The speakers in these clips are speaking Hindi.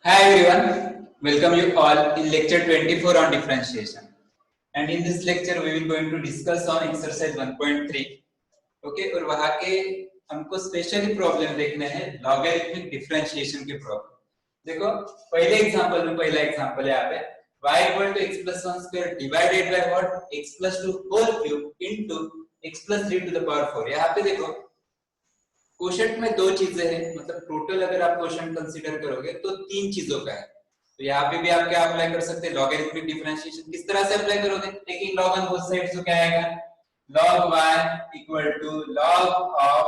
Hi everyone, welcome you all in lecture 24 on differentiation. And in this lecture we will going to discuss on exercise 1.3. Okay, और वहाँ के हमको स्पेशली प्रॉब्लम देखने हैं लॉगरिथमिक डिफरेंशिएशन के प्रॉब्लम। देखो पहले एग्जांपल में पहला एग्जांपल है यहाँ पे y equal to x plus 1 square divided by what x plus 2 whole cube into x plus 3 to the power 4। यहाँ पे देखो क्वोशंट में दो चीजें हैं, मतलब टोटल अगर आप क्वोशंट कंसीडर करोगे तो तीन चीजों का है। तो यहाँ पे भी आप क्या अप्लाई कर सकते हैं, लॉगरिथमिक डिफरेंशिएशन किस तरह से अप्लाई करोगे, taking log on both sides, तो क्या आएगा log y equal to log of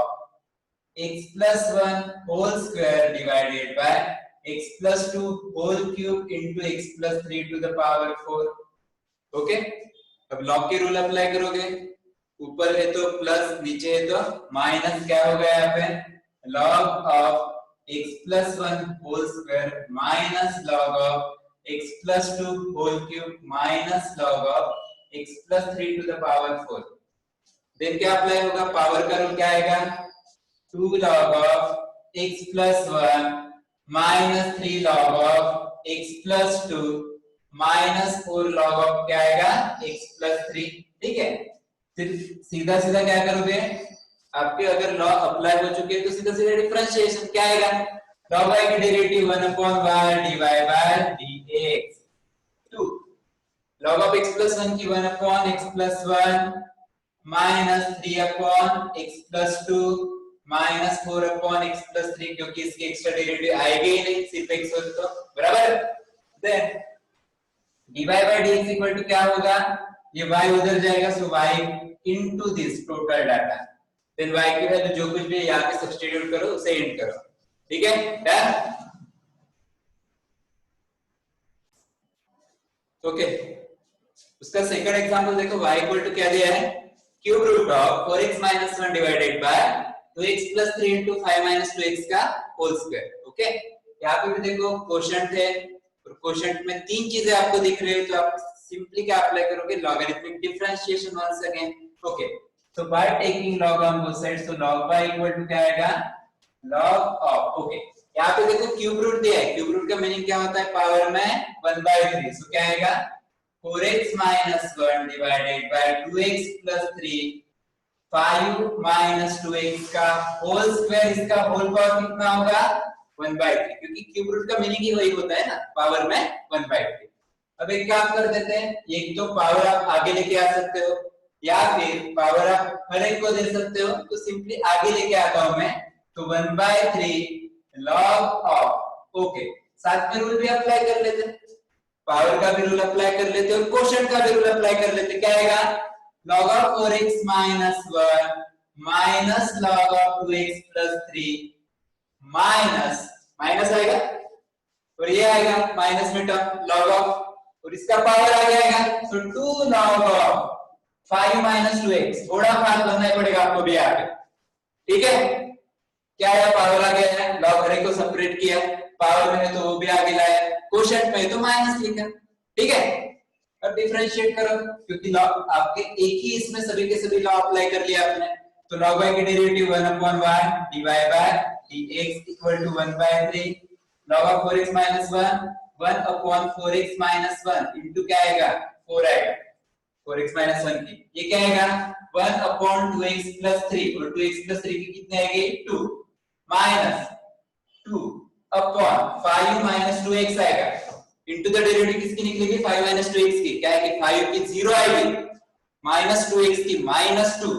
x plus 1 whole square divided by x plus 2 whole cube into x plus 3 to the power 4। Okay, अब log के रूल अप्लाई करोगे, ऊपर है तो प्लस, नीचे है तो माइनस, क्या हो गया यहाँ पे log of x plus 1 whole square minus log of x plus 2 whole cube minus log of x plus 3 to the power 4। Then क्या अप्लाई होगा, पावर का रूल क्या आएगा 2 log of x plus 1 minus 3 log of x plus 2 minus 4 log of क्या आएगा x plus 3। ठीक है, फिर सीधा सीधा क्या करोगे, आपके अगर लॉ अप्लाई हो चुके हैं तो सीधा सीधा डिफरेंशिएशन क्या आएगा, log y की derivative 1 upon y dy by dx, 2 log of x plus 1 की 1 upon x plus 1 minus 3 upon x plus 2 minus 4 upon x plus 3, क्योंकि इसकी एक्स्ट्रा डेरिवेटिव आएगी ही नहीं, सिर्फ x हो तो बराबर। Then dy by dx equal to क्या होगा, ये y उधर जाएगा, so y into this total data, then y की वैल्यू जो कुछ भी यहाँ पे सब्स्टिट्यूट करो उसे इंट करो। ठीक है, डन। ओके, उसका सेकंड एग्जांपल देखो, y इक्वल टू क्या दिया है, cube root of 4x minus 1 divided by 2x plus 3 into 5 minus 2x का होल स्क्वायर। ओके, यहाँ पे भी देखो क्वोशंट है और क्वोशंट में तीन चीजें आपको दिख रही है, तो आप सिंपली क्या अप्लाई करोगे, logarithmic differentiation once again. Okay, so by taking log on both sides, so log y equal to क्या आएगा log of, ओके यहाँ पे देखो क्यूब रूट दिया है, क्यूब रूट का मीनिंग क्या होता है, पावर में 1/3, सो क्या आएगा 4x minus 1 divided by 2x plus 3 5 minus 2x का होल स्क्वायर, इसका होल पावर कितना होगा 1/3, क्योंकि क्यूब रूट का मीनिंग ही वही होता है ना, पावर में 1/3। अब एक काम कर देते हैं, एक तो पावर आप आगे लेके आ सकते हो या फिर पावर आप हर एक को दे सकते हो, तो सिंपली आगे लेके आता हूं मैं, तो 1/3 log ऑफ, ओके साथ में रूल भी अप्लाई कर लेते हैं, पावर का भी रूल अप्लाई कर लेते हैं और क्वोशंट का भी रूल अप्लाई कर लेते हैं। क्या आएगा log of 4x minus 1 minus log of 2x plus 3 minus minus आएगा और ये आएगा माइनस में टर्म log ऑफ, और इसका पावर आ जाएगा, सो 2 log ऑफ 5 माइनस 2x, थोड़ा फास्ट करना ही पड़ेगा आपको भी आगे। ठीक है, क्या है, पावर आ गया है, log हर एक को सेपरेट किया, पावर में है तो वो भी आगे लाया, क्वोशंट में तो माइनस लिखा। ठीक है, अब डिफरेंशिएट करो, क्योंकि लॉ आपके एक ही इसमें सभी के सभी लॉ अप्लाई कर लिया आपने, तो log y की derivative 1 upon y dy by dx equal to 1/3 log of 4x minus 1 upon 4x minus 1 into क्या आएगा 4 आएगा, 4x minus 1 की ये क्या आएगा 1 upon 2x plus 3, और 2x plus 3 की कितनी आएगी 2 माइनस 2 अपॉन 5 minus 2x आएगा, इनटू द डेरिवेटिव किसकी निकलेगी 5 minus 2x की, क्या है कि 5 की 0 आएगी, माइनस 2x की माइनस 2,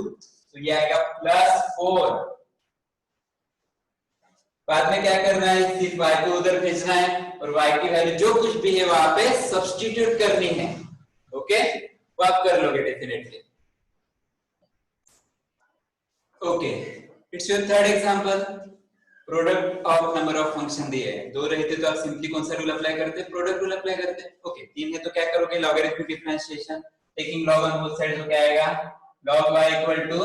तो ये आएगा प्लस 4। बाद में क्या करना है, सिर्फ y को उधर भेजना है और y की वैल्यू जो कुछ भी है वहां पे सब्स्टिट्यूट करनी है। ओके, वो आप कर लोगे definitely. Okay, it's your third example, product of number of function दिए हैं, दो रहते तो आप सिंपली कौन सा रूल अप्लाई करते, प्रोडक्ट रूल अप्लाई करते। ओके, तीन है तो क्या करोगे, logarithmic differentiation, taking log on both sides, तो क्या आएगा log y equal to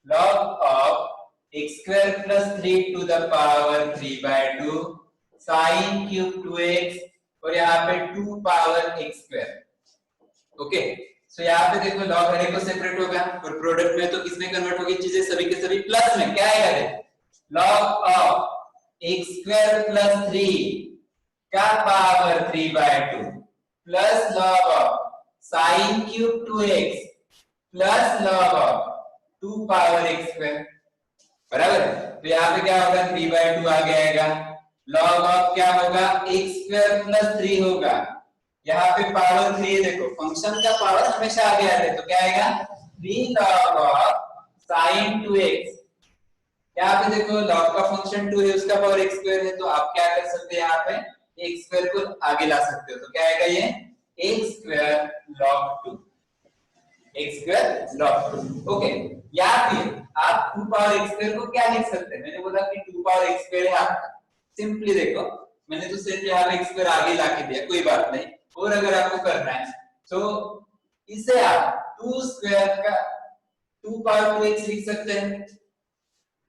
log of x square plus 3 to the power 3/2 sin cube 2x, और यहाँ पे 2 power x square। Okay, so यहाँ पे देखो log हर एक को सेपरेट होगा और प्रोडक्ट में तो किसमें कन्वर्ट होगी चीजें, सभी के सभी प्लस में, क्या आएगा log of x square plus 3 का power 3/2 plus log of sine cube 2x plus log of 2 power x square, बराबर है। तो यहाँ पे क्या होगा 3/2 आगे आएगा, लॉग ऑफ क्या होगा x स्क्वायर प्लस 3 होगा, यहाँ पे पावर 3 है, देखो फंक्शन का पावर हमेशा आगे आता है, तो क्या आएगा 3 लॉग ऑफ साइन 2x, यहाँ पे देखो लॉग का फंक्शन 2 है, उसका पावर x स्क्वायर है, तो आप क्या कर सकते हैं यहाँ पे x स्क्वायर को आगे ला सकते हो, तो क्या आएगा ये x square log 2, x square log 2। Okay, या फिर आप 2 पावर x स्क्वायर को क्या लिख सकते हैं, मैंने बोला कि 2 पावर x स्क्वायर है आपका, सिंपली देखो मैंने तो सिर्फ यहाँ पे x स्क्वायर आगे ला के दिया, कोई बात नहीं, और अगर आपको करना है तो इसे आप 2 स्क्वायर का 2 पावर 2x लिख सकते हैं,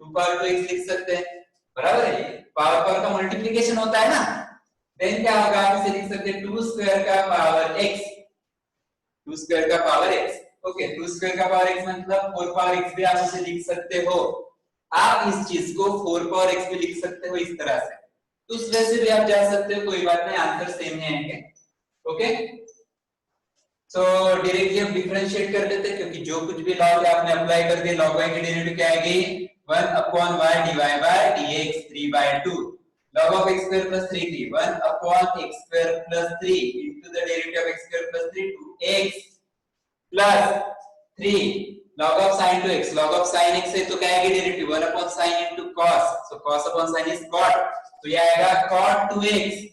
2 पावर 2x लिख सकते हैं, बराबर है, पावर का मल्टीप्लिकेशन होता है ना, देन क्या होगा आप इसे लिख सकते हैं 2 स्क्वायर का पावर x, 2 स्क्वायर का पावर x। ओके, 2 स्क्वायर का पावर x मतलब 4 पावर x भी आप इसे लिख सकते हो, आप इस चीज को 4 पावर x भी लिख सकते हो इस तरह से, तो उस वजह से भी आप जा सकते हो, कोई बात नहीं, आंसर सेम ही आएंगे। ओके, सो डायरेक्टली हम डिफरेंशिएट कर देते हैं, क्योंकि जो कुछ भी लॉग आपने अप्लाई कर दिया, log y की डेरिवेटिव क्या आएगी 1/y dy by dx 3/2, log of x square plus 3 थी 1/x square plus 3 into the derivative of x square plus 3 2x plus 3 log of sin 2x, log of sin x है तो क्या आएगी derivative 1/sin into cos, so cos upon sin is cot, तो ये आएगा cot 2x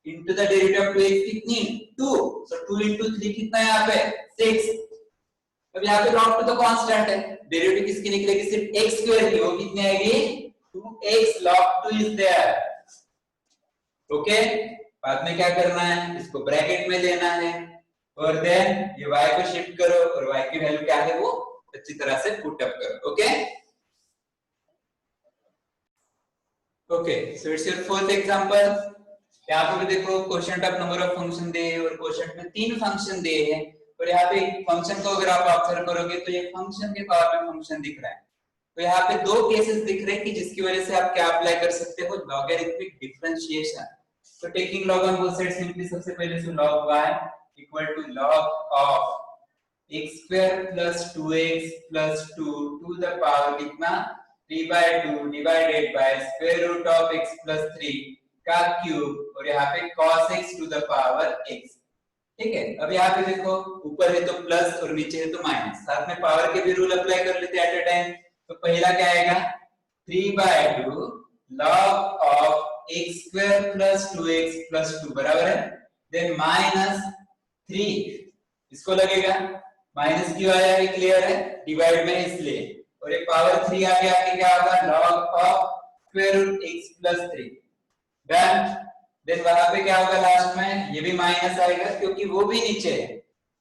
into the derivative of 2x कितनी 2, so 2 into 3 कितना है यहाँ पे 6। अब यहाँ पे log 2 तो कांस्टेंट है, डेरिवेटिव किसकी निकलेगी सिर्फ x स्क्वायर की, वो कितनी आएगी 2x log 2 is there। Okay, बाद में क्या करना है, इसको ब्रैकेट में लेना है और देन ये y को शिफ्ट करो और y की वैल्यू क्या है वो अच्छी तरह से पुट अप करो। Okay okay, so it's your fourth example. यहाँ पे भी देखो question of number of function दे और क्वेश्चन में 3 फंक्शन दे है, और यहाँ पे फंक्शन को अगर आप ऑब्जर्व करोगे तो ये फंक्शन के पावर में फंक्शन दिख रहा है, तो यहाँ पे 2 केसेस दिख रहे हैं कि जिसकी वजह से आप क्या अप्लाई कर सकते हो लॉगरिथमिक डिफरेंशिएशन। तो taking log on both side, simply सबसे पहले से log y equal to log of x square plus 2x plus 2 to the power कितना 3/2 divided by square root of x plus 3 का क्यूब, और यहाँ पे cos x to the power x। ठीक है, अब यहाँ पे देखो ऊपर है तो प्लस और नीचे है तो माइनस, साथ में पावर के भी रूल अप्लाई कर लेते हैं एट अ टाइम। तो पहला क्या आएगा 3/2 log of x square plus 2x plus 2 बराबर है, देन माइनस 3, इसको लगेगा माइनस क्यों आया है क्लियर है, डिवाइड में इसलिए, और एक पावर 3 आगे आके क्या होगा log of square root x plus 3 done. Then वहां पे क्या होगा लास्ट में, ये भी माइनस आएगा क्योंकि वो भी नीचे है,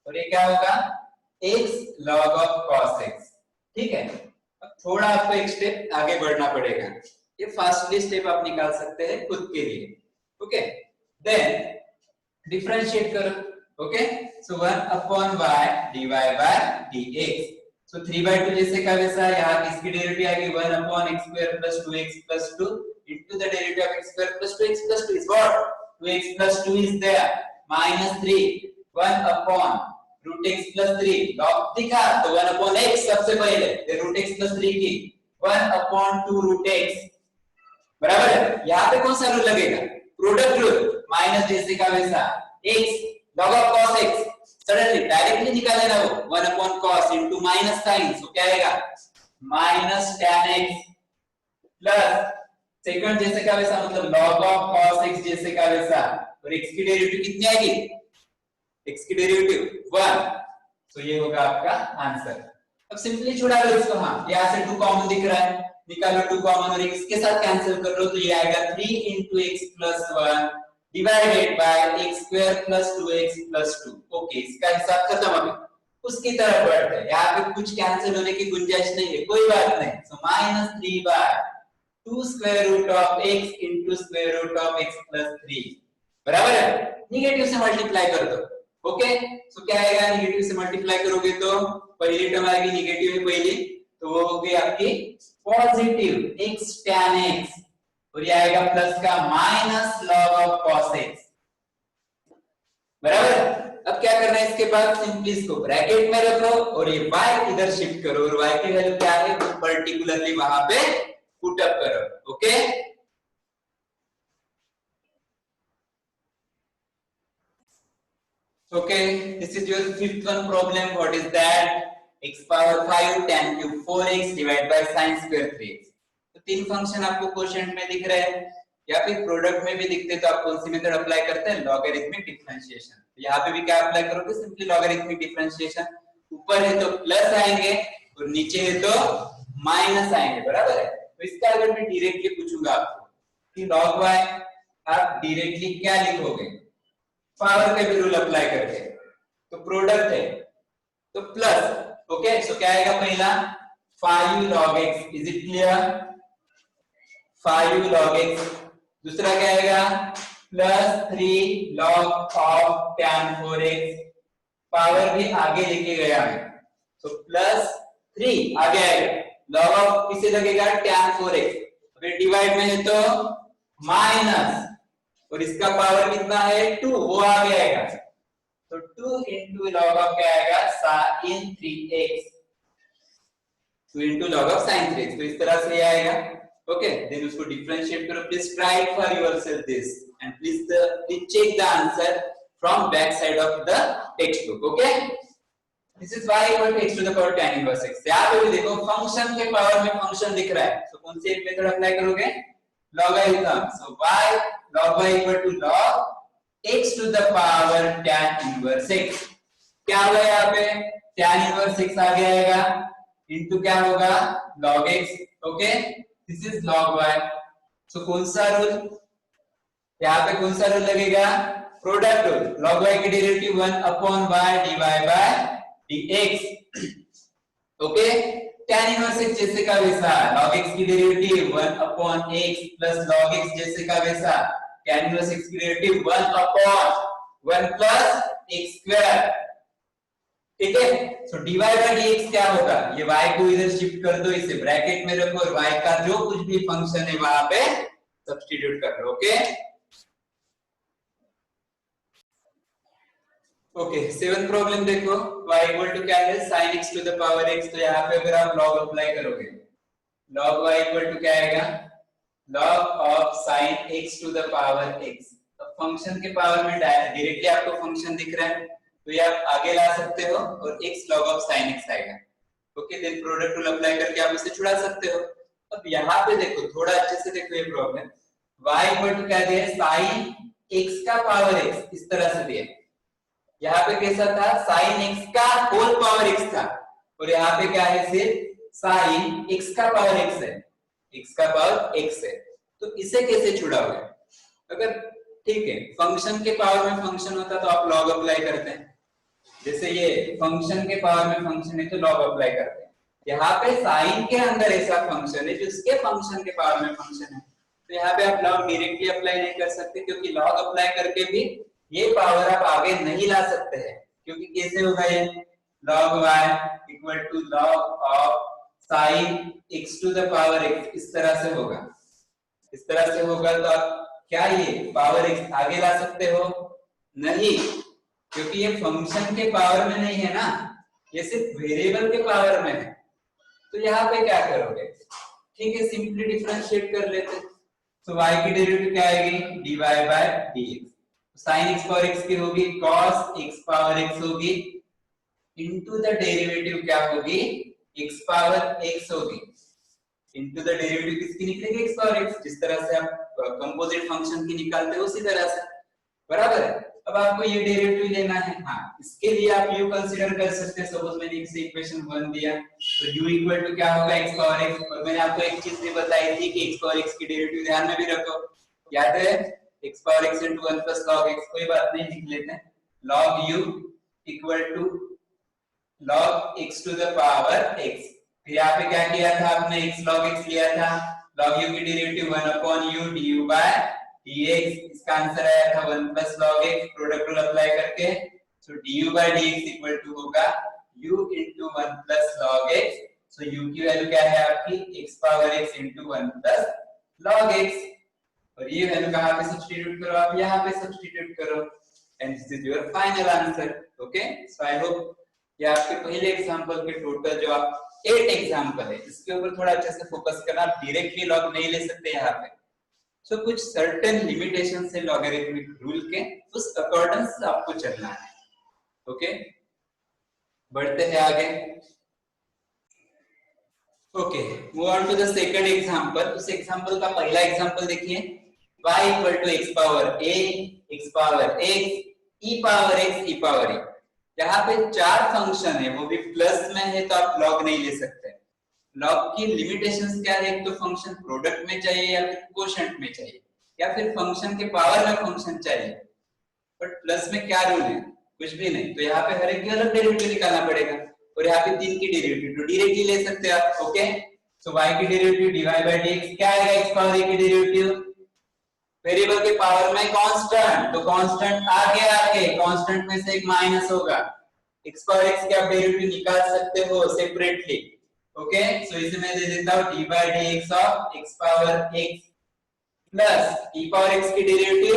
और ये क्या होगा x log of cos x। ठीक है, अब थोड़ा आपको एक स्टेप आगे बढ़ना पड़ेगा, ये फास्टली स्टेप आप निकाल सकते हैं खुद के लिए। ओके, देन डिफरेंशिएट करो। Okay, so 1/y dy by dx, सो 3/2 जैसे का वैसा यहाँ किसकी डेरिवेटिव आएगी 1/x square plus 2x plus 2 into the derivative of x square plus 2x plus 2 is what 2x plus 2 is there minus 3 1/root x plus 3 log दिखा तो 1/x सबसे पहले, फिर root x plus 3 की 1/2 root x बराबर है। यहाँ पे कौन सा रूल लगेगा प्रोडक्ट रूल, माइनस जैसे का वैसा x log of cos x, suddenly directly निकाले ना वो 1/cos into माइनस साइन, सो क्या आएगा minus tan x plus second जैसे का वैसा मतलब log of cos x जैसे का वैसा, और x की डेरिवेटिव कितनी आएगी x की डेरिवेटिव 1, तो ये होगा आपका आंसर। अब सिंपली छुड़ा लो इसको, हाँ यहाँ से 2 कॉमन दिख रहा है, निकालो 2 कॉमन और x के साथ कैंसिल कर लो, तो ये आएगा 3 into x plus 1 divided bye x square plus 2x plus 2। Okay, इसका हिसाब खत्म। अभी उसकी तरफ बढ़ते हैं, यहाँ पे कुछ कैंसिल होने की गुंजाइश नहीं है, कोई बात नहीं, so minus 3/2 square root of x into square root of x plus 3 बराबर है, निगेटिव से मल्टीप्लाई कर दो। ओके, सो क्या आएगा निगेटिव से मल्टीप्लाई करोगे तो पहली टर्म आएगी निगेटिव है पहली, तो वो हो गई आपकी पॉजिटिव x tan x और ये आएगा प्लस का minus log of cos x, बराबर। अब क्या करना है इसके बाद, सिंपली इसको ब्रैकेट में रखो और ये y इधर शिफ्ट करो और y की वैल्यू क्या है वो पर्टिकुलरली वहां पे पुट अप करो, okay. Okay, this is your fifth one problem. What is that? X power 5 tan cube 4x divided by sin square 3x. तो तीन फंक्शन आपको क्वोशिएंट में दिख रहे हैं या फिर प्रोडक्ट में भी दिखते तो आप कौन सी मेथड अप्लाई करते हैं, लॉगरिथमिक डिफरेंशिएशन। तो यहाँ पे भी क्या अप्लाई करोगे, सिंपली लॉगरिथमिक डिफरेंशिएशन। ऊपर है तो प्लस आएंगे और नीचे है तो माइनस आएंगे, बराबर है। तो इसका अगर मैं डायरेक्टली पूछूंगा आपको कि log y, आप डायरेक्टली क्या लिखोगे, पावर के भी रूल अप्लाई करके। तो प्रोडक्ट है तो प्लस, ओके। सो क्या आएगा, पहला 5 log x, is it clear, 5 log x। दूसरा क्या आएगा, plus 3 log of tan 4x, power भी आगे लेके गया है तो प्लस 3 आगे आएगा, log ऑफ किसे लगेगा, tan 4x। फिर डिवाइड में है तो माइनस, और इसका पावर कितना है 2, वो आगे आएगा तो 2 into log ऑफ क्या आएगा, sin 3x, 2 into log of sin 3x। तो इस तरह से ये आएगा, ओके। देन उसको डिफरेंशिएट करो, please try for yourself this and please check the answer from back side of the text book, okay. This is y equal to x to the power tan inverse x। यहाँ पे भी देखो फंक्शन के पावर में फंक्शन दिख रहा है, तो कौन सी एक मेथड अप्लाई करोगे, logarithm। so y log y equal to log x to the power tan inverse x। क्या होगा यहाँ पे, tan inverse x आगे आएगा इनटू क्या होगा, log x, okay. This is log y। सो कौन सा रूल, यहाँ पे कौन सा रूल लगेगा, प्रोडक्ट रूल। log y की derivative 1 upon y dy by dx, okay. tan inverse x जैसे का वैसा, log x की derivative 1 upon x plus log x जैसे का वैसा, tan इनवर्स x की derivative 1 upon 1 plus x square, ठीक है। सो dy by dx क्या होगा, ये y को इधर शिफ्ट कर दो, इसे ब्रैकेट में रखो और y का जो कुछ भी फंक्शन है वहां पे सब्स्टिट्यूट कर लो, ओके। ओके, सेवन प्रॉब्लम देखो, y इक्वल टू क्या है, sin x to the power x। तो यहाँ पे अगर आप log अप्लाई करोगे, log y इक्वल टू क्या आएगा, log of sin x to the power x। तो फंक्शन के पावर में डायरेक्टली आपको फंक्शन दिख रहा है तो ये आप आगे ला सकते हो और x log of sin x आएगा, okay. Then product rule apply करके आप इसे छुड़ा सकते हो। अब यहाँ पे देखो, थोड़ा अच्छे से देखो ये प्रॉब्लम, y इक्वल टू क्या दिया है, sin x का पावर x, इस तरह से दिया। यहाँ पे कैसा था, sin x का होल पावर x था और यहाँ पे क्या है, सिर्फ sin x का पावर x है, x का पावर x है। तो इसे कैसे छुड़ाओगे, अगर ठीक है फंक्शन के पावर में फंक्शन होता तो आप log अप्लाई करते हैं, जैसे ये फंक्शन के पावर में फंक्शन है तो log अप्लाई करते हैं। यहाँ पे sin के अंदर ऐसा फंक्शन है जिसके फंक्शन के पावर में फंक्शन है, तो यहाँ पे आप log डायरेक्टली अप्लाई नहीं कर सकते, क्योंकि log अप्लाई करके भी ये पावर आप आगे नहीं ला सकते हैं। क्योंकि कैसे होगा ये, log y equal to log of sin x to the power x, इस तरह से होगा, इस तरह से होगा। तो आप क्या ये पावर x आगे ला सकते हो, नहीं, क्योंकि ये फंक्शन के पावर में नहीं है ना, ये सिर्फ वेरिएबल के पावर में है। तो यहाँ पे क्या करोगे, ठीक है, सिंपली डिफरेंशिएट कर लेते। तो y की डेरिवेटिव क्या आएगी, dy by dx। sin x power x की होगी cos x पावर x होगी इनटू द डेरिवेटिव क्या होगी, x पावर x होगी इनटू द डेरिवेटिव किसकी निकलेगी, x पावर x। जिस तरह से आप कंपोजिट फंक्शन की निकालते हो उसी तरह से, बराबर है। अब आपको ये डेरिवेटिव लेना है, हाँ, इसके लिए आप u कंसीडर कर सकते हैं। सपोज मैंने इसे इक्वेशन 1 दिया तो u इक्वल टू क्या होगा, x पावर x। और मैंने आपको एक चीज भी बताई थी कि x पावर x की डेरिवेटिव ध्यान में भी रखो, याद है, x power x into 1 plus log x, कोई बात नहीं, लिख लेते हैं, log u equal to log x to the power x। फिर यहाँ पे क्या किया था आपने, x log x लिया था, log u की derivative 1 upon u du by dx। इसका आंसर आया था 1 plus log x, product rule apply करके। So du by dx equal to होगा u into 1 plus log x। So u की वैल्यू क्या है आपकी, x power x into 1 plus log x। और ये वैल्यू कहाँ पे सब्स्टिट्यूट करो, आप यहाँ पे सब्स्टिट्यूट करो, and this is your final answer. Okay, so I hope ये आपके पहले एग्जांपल के टोटल जो आप 8 एग्जांपल है इसके ऊपर थोड़ा अच्छे से फोकस करना। आप डायरेक्टली लॉग नहीं ले सकते यहाँ पे, सो कुछ सर्टेन लिमिटेशन है लॉगरिथमिक रूल के, उस अकॉर्डिंग आपको चलना है। ओके, बढ़ते हैं आगे। Okay, move on to the second example. उस एग्जांपल का पहला एग्जांपल देखिए, y equal to x power a, x power x, e power x, e power e। यहाँ पे 4 फंक्शन है, वो भी प्लस में है, तो आप लॉग नहीं ले सकते। लॉग की लिमिटेशंस क्या है, एक तो फंक्शन प्रोडक्ट में चाहिए या फिर कोशेंट में चाहिए या फिर फंक्शन के पावर में फंक्शन चाहिए। बट प्लस में क्या रूल है, कुछ भी नहीं, तो यहाँ पे हर एक की अलग डेरिवेटिव निकालना पड़ेगा, और यहाँ पे 3 की डेरिवेटिव तो डायरेक्टली ले सकते हैं आप। ओके, सो y की डेरिवेटिव dy by dx क्या आएगा, x पावर a की डेरिवेटिव, वेरिएबल के पावर में कांस्टेंट, तो कांस्टेंट आगे कांस्टेंट में से एक माइनस होगा, x पावर x के आप डेरिवेटिव निकाल सकते हो सेपरेटली। ओके, सो इसे मैं दे देता हूं dy by dx of x power x plus e power x की डेरिवेटिव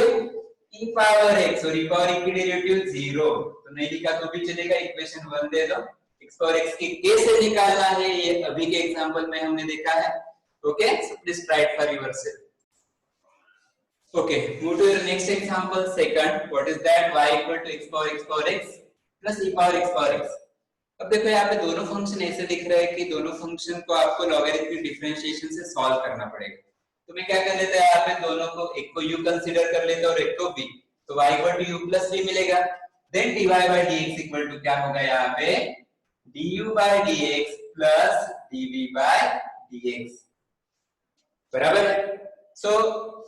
e पावर x, और e पावर e की डेरिवेटिव 0, तो नहीं लिखा तो भी चलेगा, इक्वेशन 1 दे दो। x पावर x की कैसे निकालना है ये अभी के एग्जांपल में हमने देखा है। Okay, so please try it for yourself. Okay, move to your next example, second. What is that? Y equal to x power x plus e power x। अब देखो यहाँ पे दोनों फंक्शन ऐसे दिख रहे हैं कि दोनों फंक्शन को आपको लॉगरिथमिक डिफरेंशिएशन से सॉल्व करना पड़ेगा। तो मैं क्या कर लेता है, यहाँ पे दोनों को, एक को u कंसीडर कर लेता और एक को v, तो y equal to u plus v मिलेगा। Then dy by dx equal to क्या होगा, यहाँ पे du by dx plus dv by dx, बराबर है। सो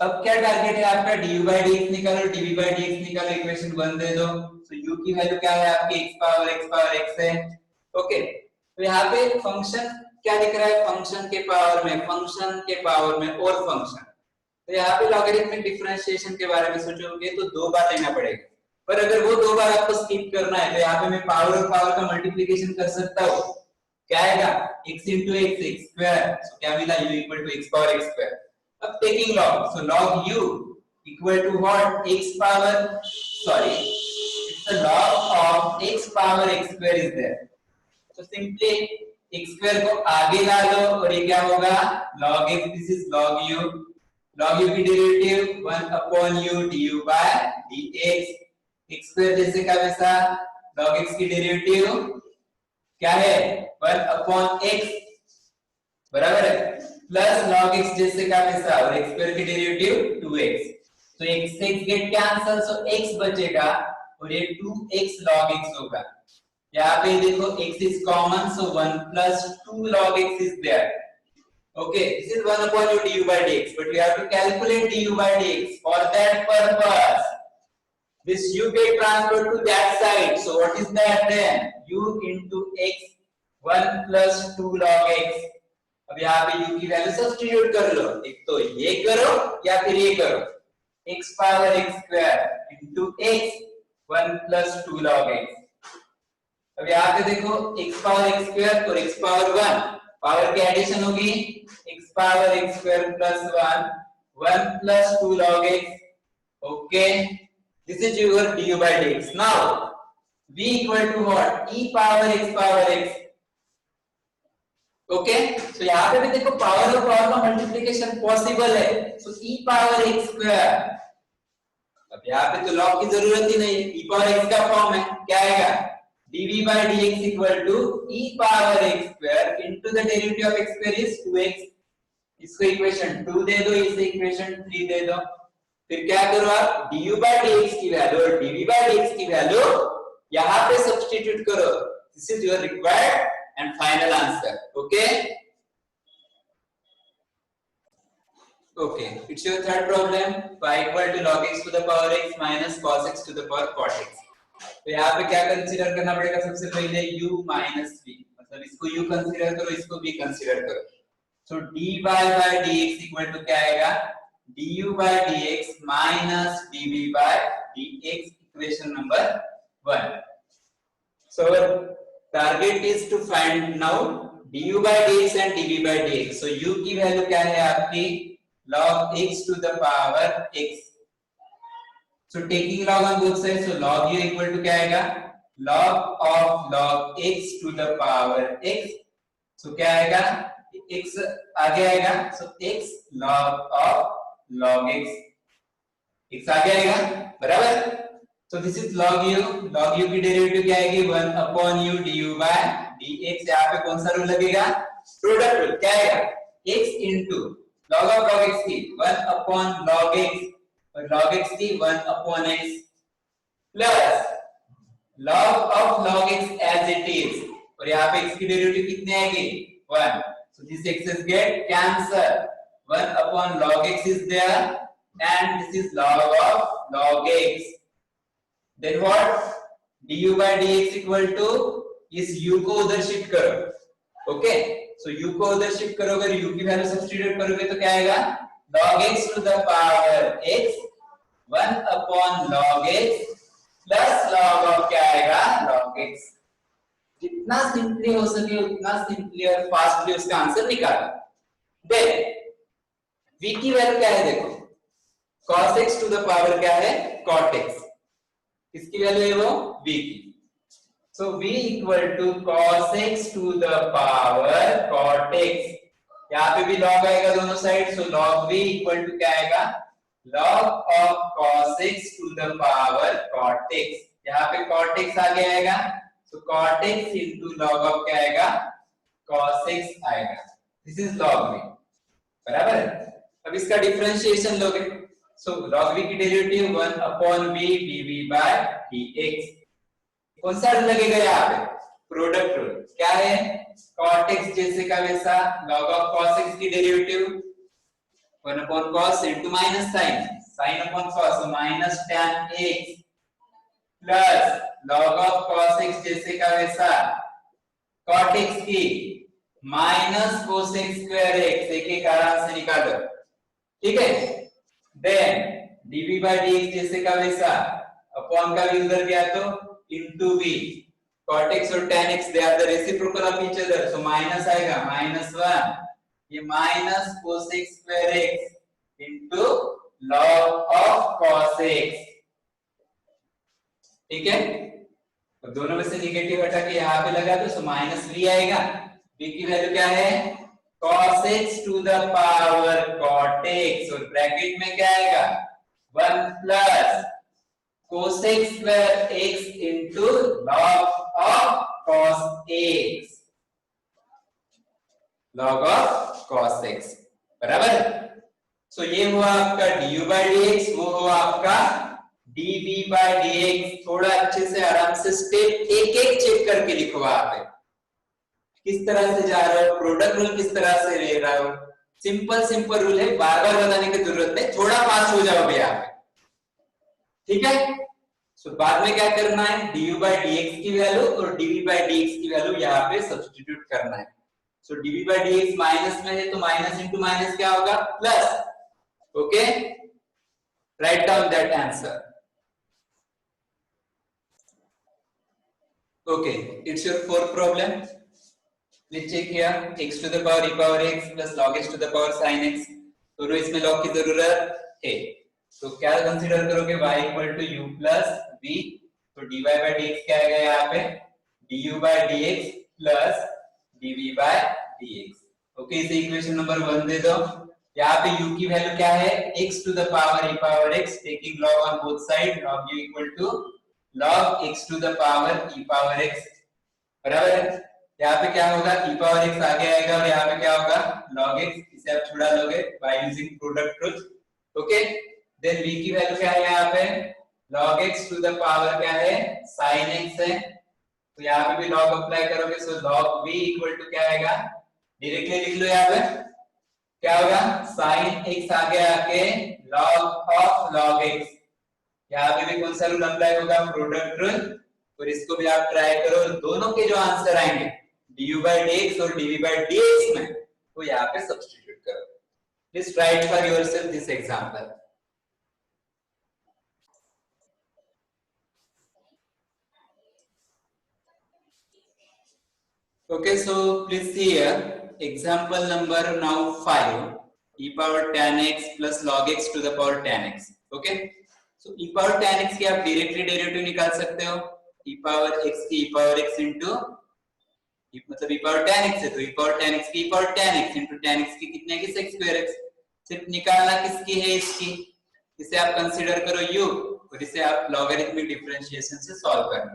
अब क्या टारगेट है आपका, du by dx निकालो, dv by dx निकालो, इक्वेशन 1 दे दो। सो u की वैल्यू क्या है आपकी, x पावर x है। ओके, तो यहाँ पे फंक्शन क्या दिख रहा है, फंक्शन के पावर में और फंक्शन, तो यहाँ पे लॉगरिथमिक डिफरेंशिएशन के बारे में सोचोगे तो 2 बार लेना पड़ेगा, पर अगर वो 2 बार आपको स्किप करना है तो यहाँ पे मैं पावर और पावर का मल्टीप्लिकेशन कर सकता हूँ, क्या आएगा, x into x square, so क्या मिला, u equal to x power x square. अब taking log, so log u equal to what, x power, sorry, it's the log of x power x square is there, so simply x square को आगे ला लो और ये क्या होगा, log x, this is log u की derivative 1 upon u du by dx, x square जैसे का वैसा, log x की डेरिवेटिव क्या है, 1 upon x, बराबर है, प्लस log x जैसे का वैसा, और x स्क्वायर की डेरिवेटिव 2x, तो x से x गेट कैंसिल, सो x बचेगा और ये 2x log x होगा। यहाँ पे देखो x is common, so 1 plus 2 log x is there। Okay, this is 1 upon u du by dx, but we have to calculate du by dx. For that purpose, this u get transferred to that side, so what is that then, u into x 1 plus 2 log x। अब यहाँ पे u की वैल्यू सब्स्टिट्यूट कर लो, एक तो ये करो या फिर ये करो, x power x square into x 1 plus 2 log x। अब यहाँ पे देखो x पावर x स्क्वायर और x पावर 1, पावर की एडिशन होगी, x power x square plus 1 plus 2 log x। Okay, this is your du by dx। Now v equal to what, e power x। Okay, so यहाँ पे भी देखो पावर और पावर का मल्टीप्लिकेशन पॉसिबल है, सो e पावर x स्क्वायर, अब यहाँ पे तो लॉग की जरूरत ही नहीं, e पावर x का फॉर्म है, क्या आएगा, dv by dx equal to e power x square into the derivative of x square is 2x, इसको इक्वेशन 2 दे दो, इसे इक्वेशन 3 दे दो, फिर क्या करो आप, du by dx की वैल्यू और dv by dx की वैल्यू यहाँ पे सब्स्टिट्यूट करो, this is your required and final answer। okay, it's your third problem, y equal to log x to the power x minus cos x to the power cot x। तो यहाँ पे क्या कंसीडर करना पड़ेगा, सबसे पहले u minus v, मतलब इसको u कंसीडर करो, इसको v कंसीडर करो, so dy by dx equal to क्या आएगा, du by dx minus dv by dx, equation number 1। so target is to find now du by dx and dv by dx। so u की वैल्यू क्या है आपकी, log x to the power x. So taking log on both sides, so log u equal to क्या आएगा? Log of log x to the power x. So क्या आएगा? x आगे आएगा. So x log of log x. x आगे आएगा, बराबर? So this is log u. Log u की डेरिवेटिव क्या आएगी? 1 upon u du by dx. यहाँ पे कौन सा रूल लगेगा? Product rule. क्या आएगा? x into log of log x की 1 upon log x और log x की 1 upon x plus log of log x as it is. और यहाँ पे x की डेरिवेटिव कितनी आएगी? 1. So this x's get cancel. 1 upon log x is there and this is log of log x. Then what? du by dx equal to इस u को उधर शिफ्ट करो. ओके, सो u को उधर शिफ्ट करोगे, u की वैल्यू सब्स्टिट्यूट करोगे तो क्या आएगा? log x to the power x 1 upon log x plus log of क्या आएगा? log x. जितना सिंपली हो सके उतना सिंपली और फास्टली उसका आंसर निकालो. देन v की वैल्यू क्या है? देखो, cos x to the power क्या है? cot x. किसकी वैल्यू है वो? v की. So v equal to cos x to the power cot x. यहाँ पे भी log आएगा दोनों side. So log v equal to क्या आएगा? log of cos x to the power cot x. यहाँ पे cot x आगे आएगा. So cot x into log of क्या आएगा? cos x आएगा. This is log v. बराबर है? अब इसका डिफरेंशिएशन लोगे. So log v की derivative 1 upon v dv by dx. कौन सा रूल लगेगा यहाँ पे? Product rule. क्या है? cot x जैसे का वैसा log of cos x की derivative 1 upon cos into minus sin, sin upon cos, so minus tan x plus log of cos x जैसे का वैसा cot x की minus cos x square x. एक एक आराम से निकालो, ठीक है? then dv by dx जैसे का वैसा अपॉन का भी उधर गया तो into v. cot x और tan x they are the reciprocal of each other, so minus आएगा -1. ये minus cos x square x into log of cos x. ठीक है? अब दोनों में से निगेटिव हटा के यहाँ पे लगा तो -v आएगा. v की वैल्यू क्या है? cos x to the power cot x और ब्रैकेट में क्या आएगा? 1 plus cos x square x into log of cos x. log of cos x. बराबर? सो ये हुआ आपका du by dx, वो हुआ आपका dv by dx. थोड़ा अच्छे से आराम से स्टेप एक एक चेक करके लिखो. आप किस तरह से जा रहे हो, प्रोडक्ट रूल किस तरह से ले रहे हो. सिंपल रूल है, बार बार बताने की जरूरत नहीं. थोड़ा फास्ट हो जाओ भैया, ठीक है? सो बाद में क्या करना है? du by dx की वैल्यू और dv by dx की वैल्यू यहाँ पे सब्स्टिट्यूट करना है. So dv by dx minus में है तो माइनस इंटू माइनस क्या होगा? Plus. Okay, right down that answer. Okay, it's your fourth problem. Please check here. x to the power e power x plus log x to the power sin x. दोनों इसमें log की जरूरत है. तो क्या कंसीडर करोगे? y equal to u plus v. तो dy by dx क्या आएगा यहाँ पे? du by dx plus dv by dx. Okay, इसे इक्वेशन नंबर 1 दे दो. यहाँ पे u की वैल्यू क्या है? x to the power e power x, taking log on both side, log u equal to log x to the power e power x. बराबर है? यहाँ पे क्या होगा? e power x आगे आएगा और यहाँ पे क्या होगा? log x. इसे आप छुड़ा लोगे by using product rule. Okay, then v की वैल्यू क्या है यहाँ पे? log x to the power क्या है? sin x है. तो यहाँ पे भी log अप्लाई करोगे, सो log v इक्वल टू क्या आएगा? डायरेक्टली लिख लो. यहाँ पे क्या होगा? sin x आगे आके log of log x. यहाँ पे भी कौन सा रूल अप्लाई होगा? Product rule. और इसको भी आप ट्राई करो. दोनों के जो आंसर आएंगे du by dx और dv by dx में, तो यहाँ पे सब्स्टिट्यूट करो. Please right for yourself this example. Okay, so please see here example number now 5. e power tan x plus log x to the power tan x. Okay, so e power tan x की आप डायरेक्टली डेरिवेटिव निकाल सकते हो, e power x की e power x into मतलब e power tan x है तो e power tan x की e power tan x into tan x की कितने की sec square x. सिर्फ निकालना किसकी है, इसकी. इसे आप कंसीडर करो u और इसे आप लॉगरिथमिक डिफरेंशिएशन से सॉल्व करना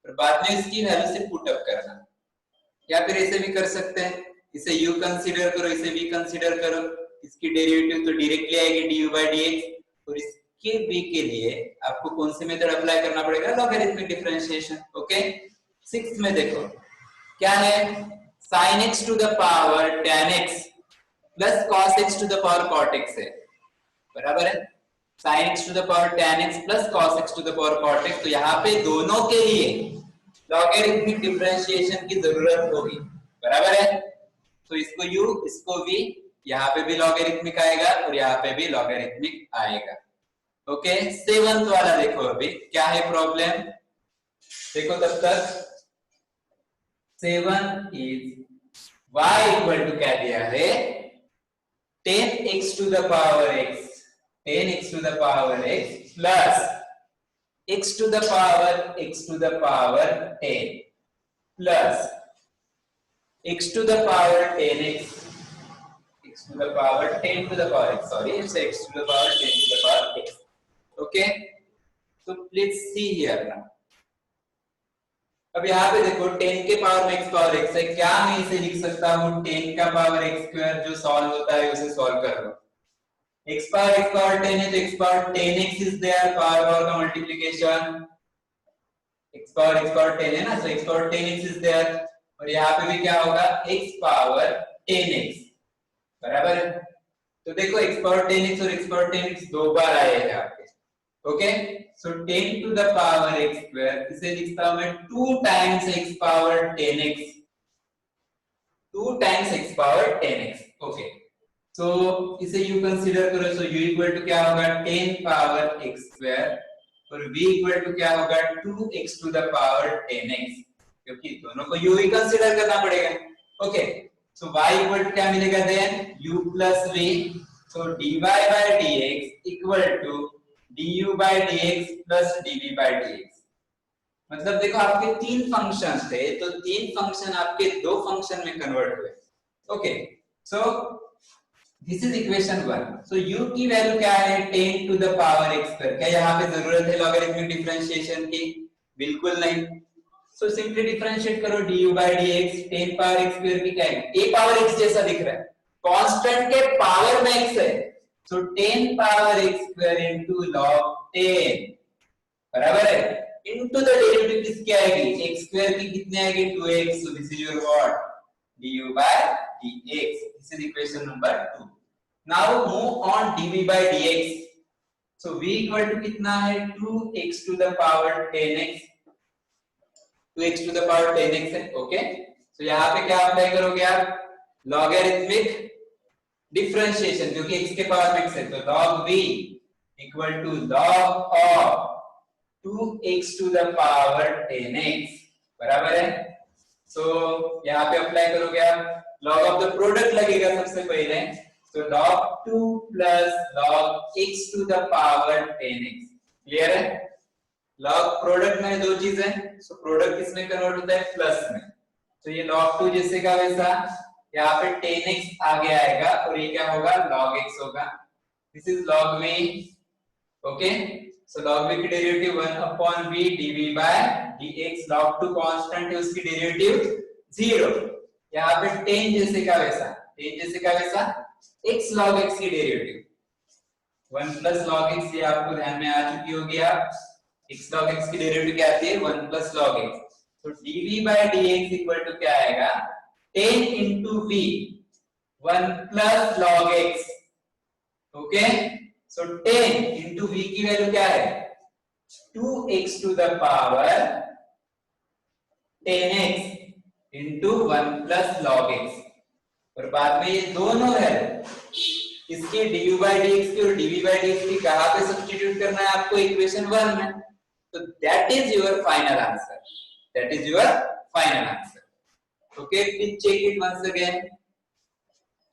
और बाद में इसकी वैल्यू से पुट अप करना. या फिर ऐसे भी कर सकते हैं, इसे u कंसीडर करो, इसे v कंसीडर करो, इसकी डेरिवेटिव तो डायरेक्टली आएगी du by dx और इसके v के लिए आपको कौन से मेथड अप्लाई करना पड़ेगा, लॉगरिथमिक डिफरेंशिएशन. ओके, 6th में देखो क्या है, sin x to the power tan x plus cos x to the power cot x है, बराबर है. sin x to the power tan x plus cos x to the power cot x, तो यहाँ पे दोनों के लिए लॉगरिथमिक डिफरेंशिएशन की जरूरत होगी, बराबर है. तो इसको u इसको v, यहाँ पे भी लॉगरिथमिक आएगा और यहाँ पे भी लॉगरिथमिक आएगा. ओके, 7th वाला देखो अभी क्या है प्रॉब्लम, देखो तब तक 7 इज y इक्वल टू क्या दिया है, 10x to the power x, 10x to the power x plus x to the power 10 plus x to the power 10x, x to the power 10 to the power x, sorry it's x to the power 10 to the power x. Okay, so let's see here now. अब यहाँ पे देखो 10 के पावर में x पावर x है, क्या मैं इसे लिख सकता हूँ 10 का पावर x स्क्वायर जो सॉल्व होता है उसे सॉल्व कर लो. x पावर 10 है तो x power 10x is there, power का मल्टीप्लिकेशन, x पावर 10 है ना, so x power 10x is there और यहाँ पे भी क्या होगा x पावर 10x, बराबर है. तो देखो x पावर 10x और x पावर 10x दो बार आए हैं यहाँ पे. Okay, so 10 to the power x square, इसे लिखता हूं मैं 2 times x power 10x, 2 times x power 10x. Okay, so इसे u कंसीडर करो, सो u इक्वल टू क्या होगा 10 पावर x स्क्वायर और v इक्वल टू क्या होगा 2x to the power 10x, क्योंकि दोनों को u ही कंसीडर करना पड़ेगा. Okay, so y equal to क्या मिलेगा then u plus v, so dy by dx equal to du by dx plus dv by dx. मतलब देखो आपके 3 फंक्शन थे तो 3 फंक्शन आपके 2 फंक्शन में कन्वर्ट हुए. Okay, so this is equation 1. So u की वैल्यू क्या है 10 to the power x square. क्या यहाँ पे जरूरत है लॉगरिथमिक डिफरेंशिएशन की, बिल्कुल नहीं. सो सिंपली डिफरेंशिएट करो du by dx, 10 power x square की क्या है a पावर x जैसा दिख रहा है, कांस्टेंट के पावर में x है, so 10 power x square into log 10, बराबर है, into the डेरिवेटिव किसकी आएगी x square की कितने आएगी 2x, so this is your what du by dx. This is equation number 2. Now move on dv by dx. So v equal to कितना है 2x to the power 10x, 2x to the power 10x है. ओके, so यहाँ पे क्या अप्लाई करोगे आप लॉगरिथमिक डिफरेंशिएशन, क्योंकि x के पावर में x है तो log v equal to log of 2x to the power 10x, बराबर है. सो यहाँ पे अप्लाई करोगे आप log ऑफ द प्रोडक्ट लगेगा सबसे पहले, तो log 2 plus log x to the power 10x. Clear है, log प्रोडक्ट में दो चीज है, सो प्रोडक्ट किसमें कन्वर्ट होता है प्लस में, तो ये log 2 जैसे का वैसा यहाँ पे 10x आगे आएगा और ये क्या होगा log x होगा. This is log v. Okay, so log v की derivative 1 upon v dv by dx, log 2 constant है उसकी डेरिवेटिव 0. यहाँ पे 10 जैसे का वैसा, 10 जैसे का वैसा x log x की डेरिवेटिव 1 plus log x, ये आपको ध्यान में आ चुकी होगी आप. x log x की डेरिवेटिव क्या आती है 1 plus log x, तो dv by dx equal to क्या आएगा 10 into v 1 plus log x. Okay, so 10 into v की वैल्यू क्या है 2x to the power 10x into 1 plus log x, और बाद में ये दोनों है इसके du by dx की और dv by dx की कहाँ पे सब्स्टिट्यूट करना है आपको इक्वेशन 1 में, तो that is your final answer, that is your final answer. Okay, please check it once again.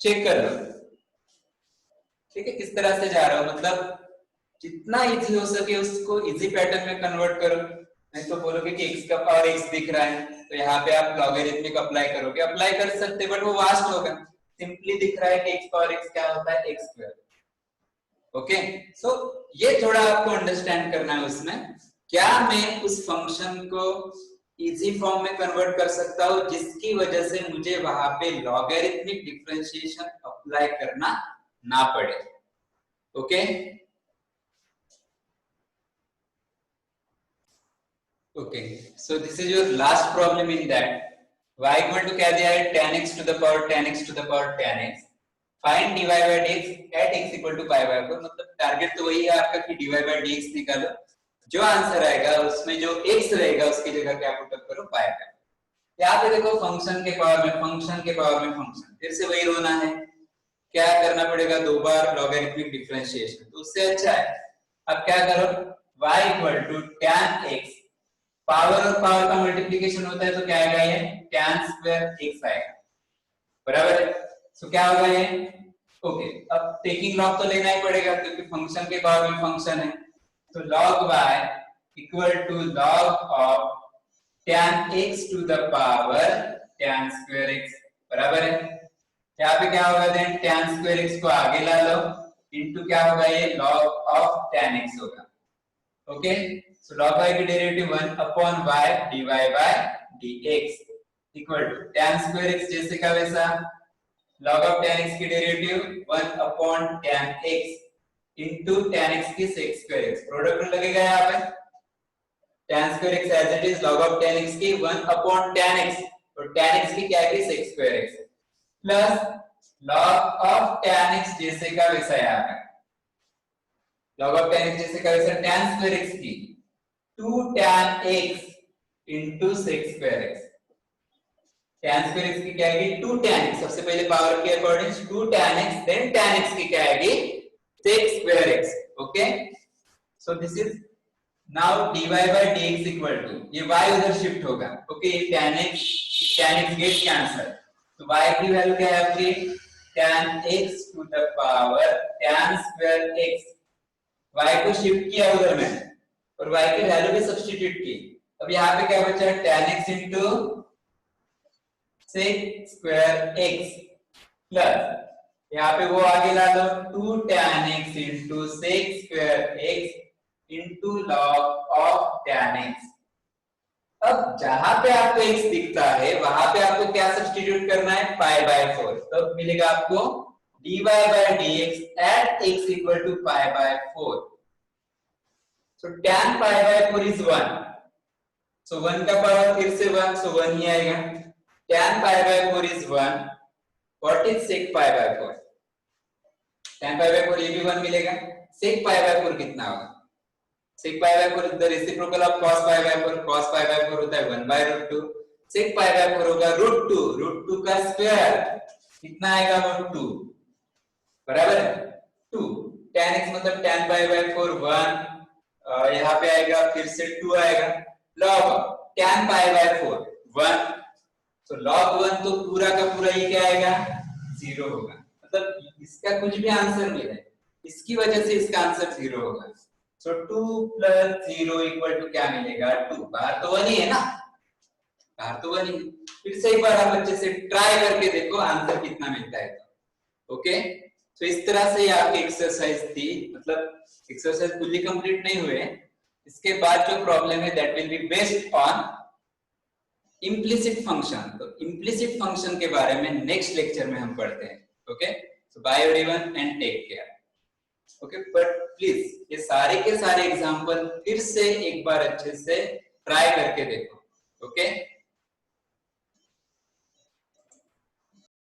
Check कर लो. ठीक है, किस तरह से जा रहा हूँ, मतलब जितना इजी हो सके उसको इजी पैटर्न में कन्वर्ट करो। नहीं तो बोलोगे कि x का पावर x दिख रहा है, तो यहाँ पे आप लॉगरिथमिक अप्लाई करोगे, अप्लाई कर सकते, बट वो वास्ट होगा। सिंपली दिख रहा है कि x पावर x क्या होता है, x स्क्वायर। ओके, सो ये थोड़ा आपको अंडरस्टैंड करना है उसमें, क्या मैं उस फंक्शन को इजी फॉर्म में कन्वर्ट कर सकता हूँ जिसकी वजह से मुझे वहां पे लॉगरिथमिक डिफरेंशिएशन अप्लाई करना ना पड़े। Okay, okay, so this is your last problem in that y equal to क्या दिया है, tan x to the power tan x to the power tan x, find dy by dx at x equal to pi by 4। मतलब टारगेट तो वही है आपका कि dy by dx निकालो, जो आंसर आएगा उसमें जो x रहेगा उसकी जगह क्या पुट अप करो, पाई बाय। यहाँ पे देखो फंक्शन के पावर में फंक्शन के पावर में फंक्शन, फिर से वही रोना है, क्या करना पड़ेगा, दो बार लॉगरिथमिक डिफरेंशिएशन, तो उससे अच्छा है अब क्या करो, y equal to tan x, power और पावर का मल्टीप्लिकेशन होता है तो क्या आएगा, ये tan स्क्वायर x आएगा, बराबर है। सो क्या होगा ये, ओके, अब टेकिंग लॉग तो लेना ही पड़ेगा क्योंकि फंक्शन के पावर में फंक्शन है, तो log y equal to log of tan x to the power tan square x, बराबर है। यहाँ पे क्या होगा, देन tan स्क्वायर x को आगे ला लो, इनटू क्या होगा, ये log ऑफ tan x होगा। ओके, सो log y की derivative 1 upon y dy by dx equal to tan square x जैसे का वैसा, log ऑफ tan x की derivative 1 upon tan x into tan x की sec स्क्वायर x, प्रोडक्ट लगेगा यहाँ पे, tan square x as it is log of tan x की 1 अपॉन tan x, तो tan x की क्या है, sec square x plus log of tan x जैसे का वैसा यहाँ पे, log ऑफ tan x जैसे का वैसा tan स्क्वायर x की 2 tan x into sec square x, tan square x की क्या आएगी, 2 tan x, सबसे पहले पावर के according 2 tan x, then tan x की क्या आएगी, sec square x। Okay, so this is now dy by dx equal to, ये y उधर शिफ्ट होगा, ओके, ये tan x गेट कैंसिल, तो y की वैल्यू क्या है आपकी, tan x to the power tan square x, y को शिफ्ट किया उधर में और y की वैल्यू भी सब्स्टिट्यूट की, अब यहाँ पे क्या बचा, tan x into sec square x plus यहाँ पे वो आगे ला लो 2 tan x into sec square x into log of tan x। अब जहां पे आपको x दिखता है वहां पे आपको क्या सब्स्टिट्यूट करना है, पाई बाय 4, तब मिलेगा आपको dy by dx at x equal to pi by 4। so tan pi by 4 is 1, so 1 का पावर फिर से 1, so 1 ही आएगा, tan pi by 4 is 1, what is sec pi by 4, tan pi by 4 ये भी 1 मिलेगा, sec pi by 4 कितना होगा, sec pi by 4 the reciprocal of cos pi by 4, cos pi by 4 होता है 1/√2, sec pi by 4 होगा √2 का स्क्वायर कितना आएगा, √2, बराबर है 2, tan x मतलब tan pi by 4 1, यहाँ पे आएगा फिर से 2 आएगा, log tan pi by 4 1, तो log 1 तो पूरा का पूरा ये क्या आएगा, 0 होगा, मतलब इसका कुछ भी आंसर नहीं है, इसकी वजह से इसका आंसर 0 होगा। सो 2 प्लस 0 इक्वल टू क्या मिलेगा, 2, बाहर तो 1 ही है ना, बाहर तो 1 ही, फिर से एक बार आप अच्छे से ट्राई करके देखो आंसर कितना मिलता है। ओके, तो इस तरह से आपकी एक्सरसाइज थी, मतलब एक्सरसाइज फुल्ली कंप्लीट नहीं हुए, इसके बाद जो प्रॉब्लम है that will be based on implicit function. तो इम्प्लिसिट फंक्शन के बारे में नेक्स्ट लेक्चर में हम पढ़ते हैं। Okay, so bye everyone and take care. Okay, but please ये सारे के सारे एग्जांपल फिर से एक बार अच्छे से ट्राई करके देखो। ओके।